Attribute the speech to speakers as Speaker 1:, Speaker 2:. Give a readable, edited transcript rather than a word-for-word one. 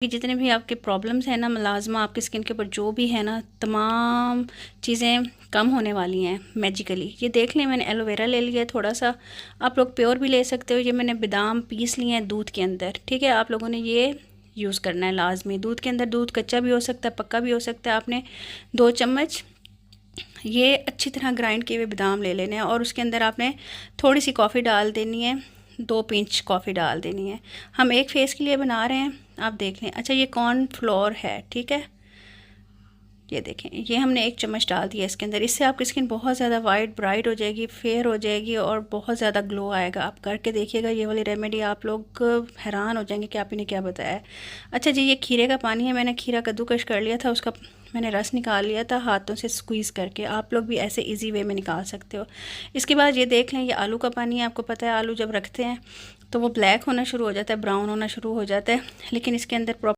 Speaker 1: कि जितने भी आपके प्रॉब्लम्स हैं ना, मलाज़मा आपकी स्किन के ऊपर जो भी है ना, तमाम चीज़ें कम होने वाली हैं मैजिकली। ये देख लें, मैंने एलोवेरा ले लिया है थोड़ा सा, आप लोग प्योर भी ले सकते हो। ये मैंने बादाम पीस लिए हैं दूध के अंदर, ठीक है। आप लोगों ने ये यूज़ करना है लाजमी दूध के अंदर। दूध कच्चा भी हो सकता है, पक्का भी हो सकता है। आपने 2 चम्मच ये अच्छी तरह ग्राइंड किए हुए बादाम ले लेने हैं और उसके अंदर आपने थोड़ी सी कॉफ़ी डाल देनी है, 2 पिंच कॉफ़ी डाल देनी है। हम एक फेस के लिए बना रहे हैं, आप देख लें। अच्छा, ये कॉर्नफ्लोर है, ठीक है। ये देखें, ये हमने 1 चम्मच डाल दिया इसके अंदर। इससे आपकी स्किन बहुत ज़्यादा वाइट ब्राइट हो जाएगी, फेयर हो जाएगी और बहुत ज़्यादा ग्लो आएगा। आप करके देखिएगा ये वाली रेमेडी, आप लोग हैरान हो जाएंगे कि आपने क्या बताया है। अच्छा जी, ये खीरे का पानी है। मैंने खीरा कद्दूकश कर लिया था, उसका मैंने रस निकाल लिया था हाथों से स्क्वीज़ करके। आप लोग भी ऐसे इजी वे में निकाल सकते हो। इसके बाद ये देख लें, ये आलू का पानी है। आपको पता है आलू जब रखते हैं तो वो ब्लैक होना शुरू हो जाता है, ब्राउन होना शुरू हो जाता है, लेकिन इसके अंदर